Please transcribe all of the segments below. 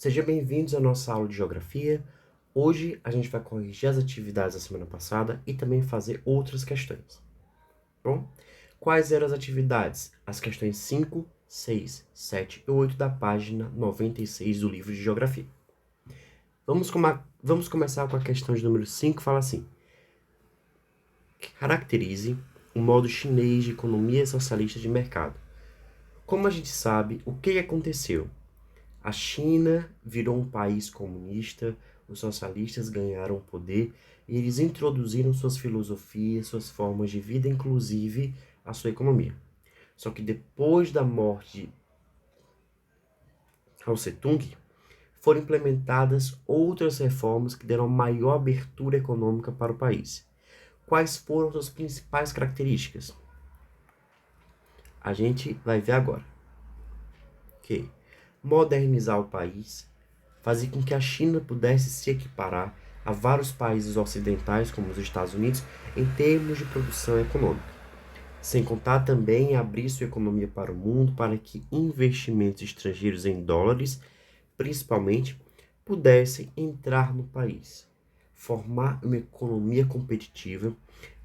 Sejam bem-vindos à nossa aula de Geografia. Hoje a gente vai corrigir as atividades da semana passada e também fazer outras questões. Bom, quais eram as atividades? As questões 5, 6, 7 e 8 da página 96 do livro de Geografia. Vamos começar com a questão de número 5, que fala assim: caracterize o modo chinês de economia socialista de mercado. Como a gente sabe, o que aconteceu? A China virou um país comunista, os socialistas ganharam o poder e eles introduziram suas filosofias, suas formas de vida, inclusive a sua economia. Só que depois da morte de Mao Tse-tung, foram implementadas outras reformas que deram maior abertura econômica para o país. Quais foram suas principais características? A gente vai ver agora. Ok. Modernizar o país, fazer com que a China pudesse se equiparar a vários países ocidentais, como os Estados Unidos, em termos de produção econômica. Sem contar também em abrir sua economia para o mundo, para que investimentos estrangeiros em dólares, principalmente, pudessem entrar no país. Formar uma economia competitiva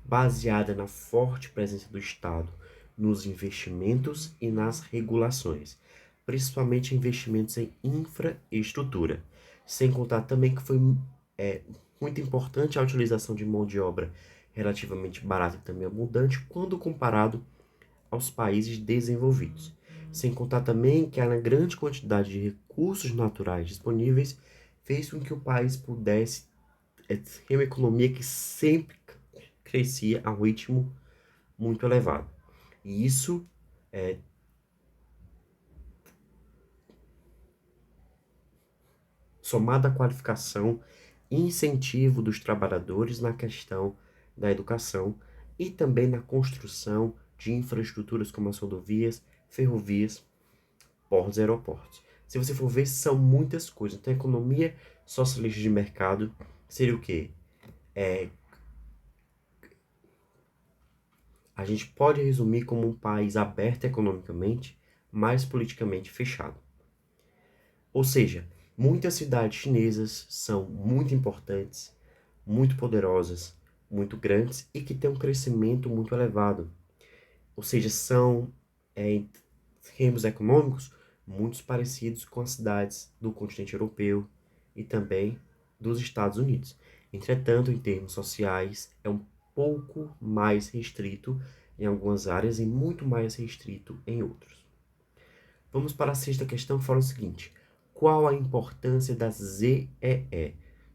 baseada na forte presença do Estado nos investimentos e nas regulações, principalmente investimentos em infraestrutura. Sem contar também que foi muito importante a utilização de mão de obra relativamente barata e também abundante quando comparado aos países desenvolvidos. Sem contar também que a grande quantidade de recursos naturais disponíveis fez com que o país pudesse ter uma economia que sempre crescia a um ritmo muito elevado. E isso somado à qualificação e incentivo dos trabalhadores na questão da educação e também na construção de infraestruturas como as rodovias, ferrovias, portos e aeroportos. Se você for ver, são muitas coisas. Então, a economia socialista de mercado seria o quê? A gente pode resumir como um país aberto economicamente, mas politicamente fechado. Ou seja, muitas cidades chinesas são muito importantes, muito poderosas, muito grandes e que têm um crescimento muito elevado. Ou seja, são, em termos econômicos, muito parecidos com as cidades do continente europeu e também dos Estados Unidos. Entretanto, em termos sociais, é um pouco mais restrito em algumas áreas e muito mais restrito em outras. Vamos para a sexta questão, que fala o seguinte: qual a importância das ZEE,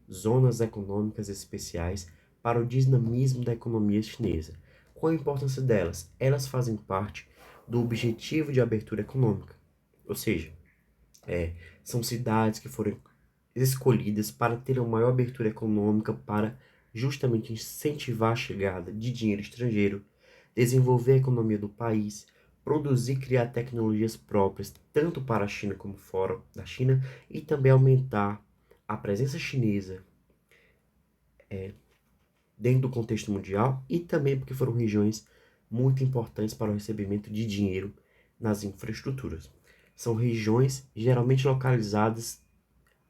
Zonas Econômicas Especiais, para o dinamismo da economia chinesa? Qual a importância delas? Elas fazem parte do objetivo de abertura econômica, ou seja, são cidades que foram escolhidas para ter uma maior abertura econômica, para justamente incentivar a chegada de dinheiro estrangeiro, desenvolver a economia do país, produzir e criar tecnologias próprias, tanto para a China como fora da China, e também aumentar a presença chinesa dentro do contexto mundial, e também porque foram regiões muito importantes para o recebimento de dinheiro nas infraestruturas. São regiões geralmente localizadas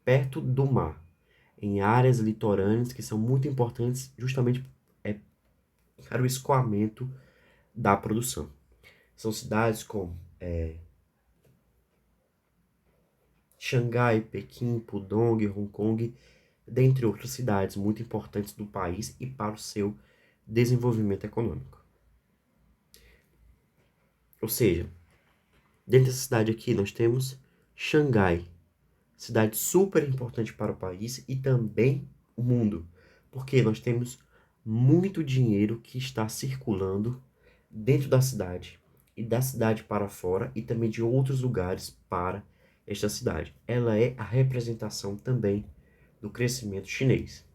perto do mar, em áreas litorâneas que são muito importantes justamente para o escoamento da produção. São cidades como Xangai, Pequim, Pudong, Hong Kong, dentre outras cidades muito importantes do país e para o seu desenvolvimento econômico. Ou seja, dentro dessa cidade aqui nós temos Xangai, cidade super importante para o país e também o mundo, porque nós temos muito dinheiro que está circulando dentro da cidade e da cidade para fora e também de outros lugares para esta cidade. Ela é a representação também do crescimento chinês.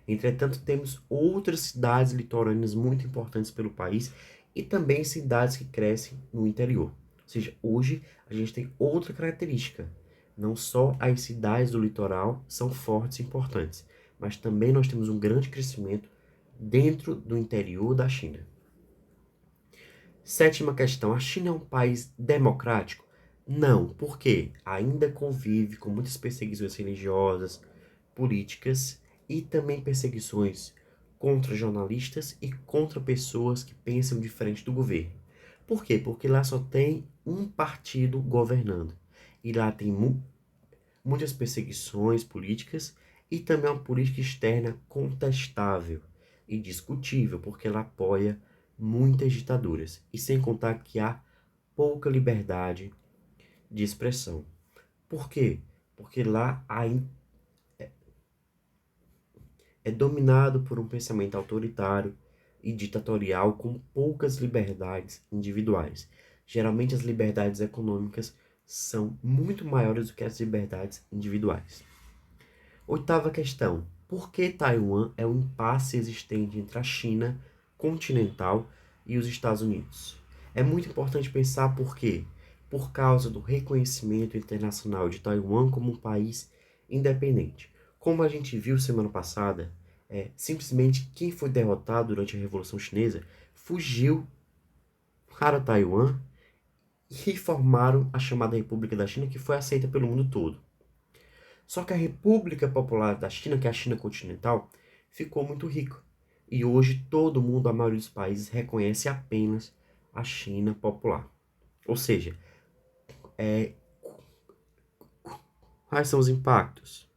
Entretanto, temos outras cidades litorâneas muito importantes pelo país e também cidades que crescem no interior. Ou seja, hoje a gente tem outra característica. Não só as cidades do litoral são fortes e importantes, mas também nós temos um grande crescimento dentro do interior da China. Sétima questão: a China é um país democrático? Não, porque ainda convive com muitas perseguições religiosas, políticas e também perseguições contra jornalistas e contra pessoas que pensam diferente do governo. Por quê? Porque lá só tem um partido governando. E lá tem muitas perseguições políticas e também uma política externa contestável e discutível, porque ela apoia muitas ditaduras. E sem contar que há pouca liberdade de expressão. Por quê? Porque lá é dominado por um pensamento autoritário e ditatorial com poucas liberdades individuais. Geralmente as liberdades econômicas são muito maiores do que as liberdades individuais. Oitava questão. Por que Taiwan é um impasse existente entre a China continental e os Estados Unidos? É muito importante pensar por quê. Por causa do reconhecimento internacional de Taiwan como um país independente. Como a gente viu semana passada, simplesmente quem foi derrotado durante a Revolução Chinesa fugiu para Taiwan e formaram a chamada República da China, que foi aceita pelo mundo todo. Só que a República Popular da China, que é a China continental, ficou muito rica. E hoje todo mundo, a maioria dos países, reconhece apenas a China popular. Ou seja, quais são os impactos?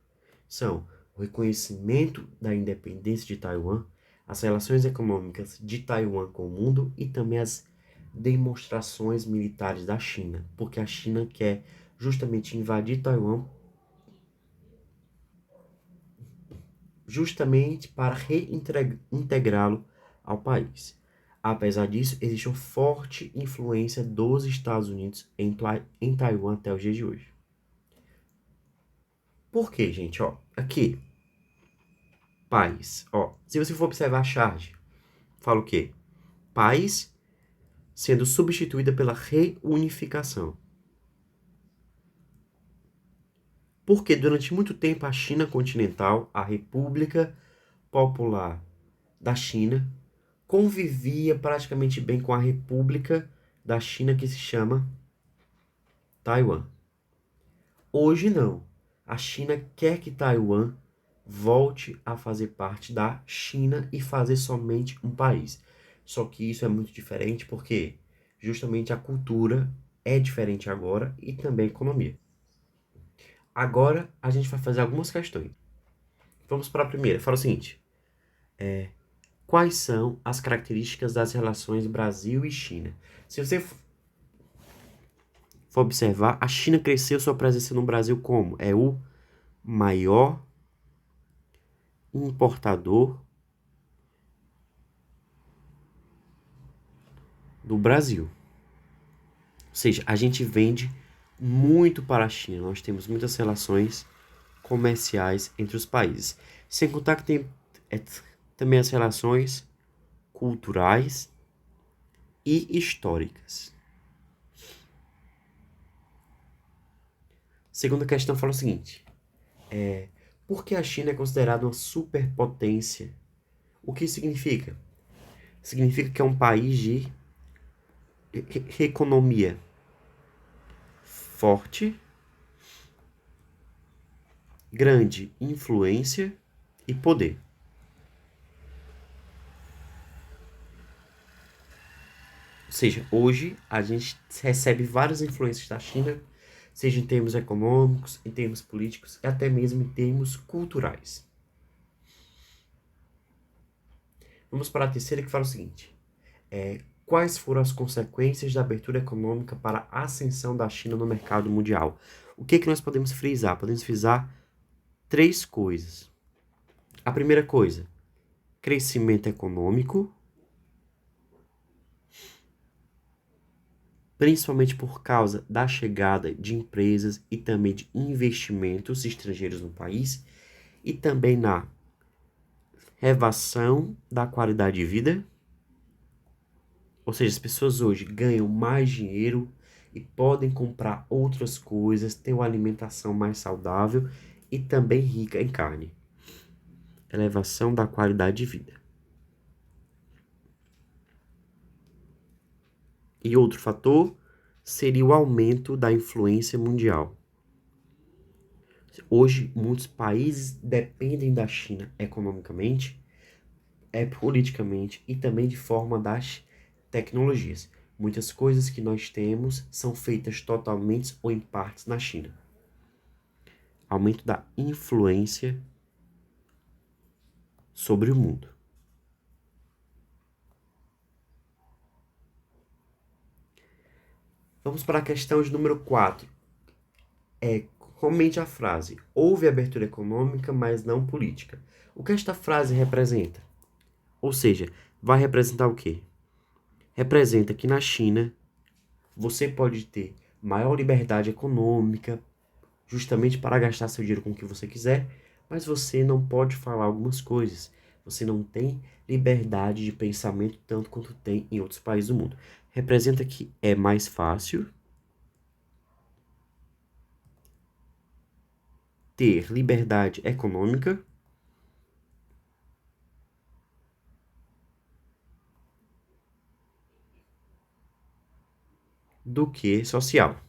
São o reconhecimento da independência de Taiwan, as relações econômicas de Taiwan com o mundo e também as demonstrações militares da China, porque a China quer justamente invadir Taiwan justamente para reintegrá-lo ao país. Apesar disso, existe uma forte influência dos Estados Unidos em Taiwan até os dias de hoje. Por quê, gente? Ó, aqui, país. Ó, se você for observar a charge, fala o quê? País sendo substituída pela reunificação. Porque durante muito tempo a China continental, a República Popular da China, convivia praticamente bem com a República da China que se chama Taiwan. Hoje não. A China quer que Taiwan volte a fazer parte da China e fazer somente um país. Só que isso é muito diferente porque justamente a cultura é diferente agora e também a economia. Agora a gente vai fazer algumas questões. Vamos para a primeira. Fala o seguinte: quais são as características das relações Brasil e China? Se você for observar, a China cresceu sua presença no Brasil como? É o maior importador do Brasil. Ou seja, a gente vende muito para a China. Nós temos muitas relações comerciais entre os países. Sem contar que tem é, também as relações culturais e históricas. Segunda questão fala o seguinte: por que a China é considerada uma superpotência? O que significa? Significa que é um país de economia forte, grande influência e poder. Ou seja, hoje a gente recebe várias influências da China, seja em termos econômicos, em termos políticos e até mesmo em termos culturais. Vamos para a terceira que fala o seguinte: quais foram as consequências da abertura econômica para a ascensão da China no mercado mundial? O que nós podemos frisar? Podemos frisar três coisas. A primeira coisa, crescimento econômico, principalmente por causa da chegada de empresas e também de investimentos estrangeiros no país, e também na elevação da qualidade de vida, ou seja, as pessoas hoje ganham mais dinheiro e podem comprar outras coisas, ter uma alimentação mais saudável e também rica em carne. Elevação da qualidade de vida. E outro fator seria o aumento da influência mundial. Hoje, muitos países dependem da China economicamente, politicamente e também de forma das tecnologias. Muitas coisas que nós temos são feitas totalmente ou em partes na China. Aumento da influência sobre o mundo. Vamos para a questão de número 4. Comente a frase: houve abertura econômica, mas não política. O que esta frase representa? Ou seja, vai representar o quê? Representa que na China você pode ter maior liberdade econômica, justamente para gastar seu dinheiro com o que você quiser, mas você não pode falar algumas coisas. Você não tem liberdade de pensamento tanto quanto tem em outros países do mundo. Representa que é mais fácil ter liberdade econômica do que social.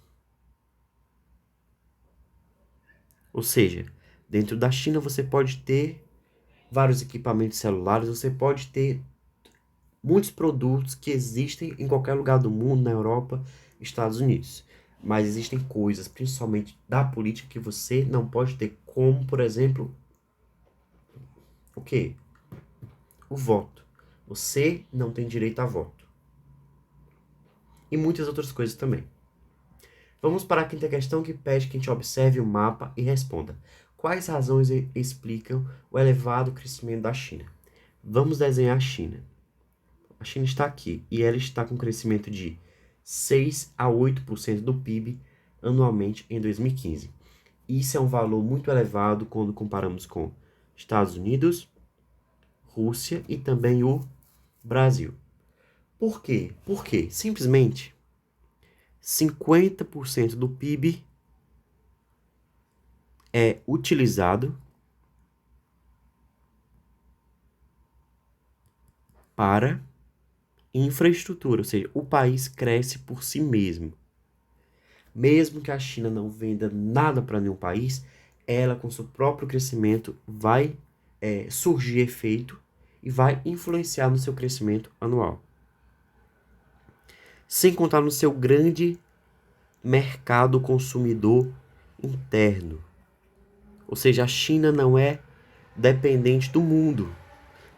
Ou seja, dentro da China você pode ter vários equipamentos celulares, você pode ter muitos produtos que existem em qualquer lugar do mundo, na Europa, Estados Unidos. Mas existem coisas, principalmente da política, que você não pode ter, como, por exemplo, o quê? O voto. Você não tem direito a voto. E muitas outras coisas também. Vamos para a quinta questão, que pede que a gente observe o mapa e responda. Quais razões explicam o elevado crescimento da China? Vamos desenhar a China. A China está aqui e ela está com crescimento de 6 a 8% do PIB anualmente em 2015. Isso é um valor muito elevado quando comparamos com Estados Unidos, Rússia e também o Brasil. Por quê? Porque simplesmente 50% do PIB é utilizado para infraestrutura, ou seja, o país cresce por si mesmo. Mesmo que a China não venda nada para nenhum país, ela com seu próprio crescimento vai surgir efeito e vai influenciar no seu crescimento anual. Sem contar no seu grande mercado consumidor interno. Ou seja, a China não é dependente do mundo.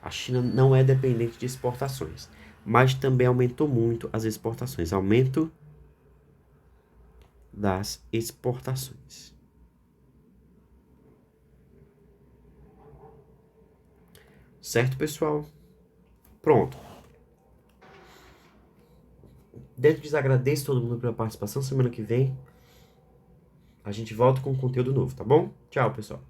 A China não é dependente de exportações, mas também aumentou muito as exportações. Aumento das exportações. Certo, pessoal? Pronto. Dentro disso, agradeço todo mundo pela participação. Semana que vem a gente volta com conteúdo novo, tá bom? Tchau, pessoal.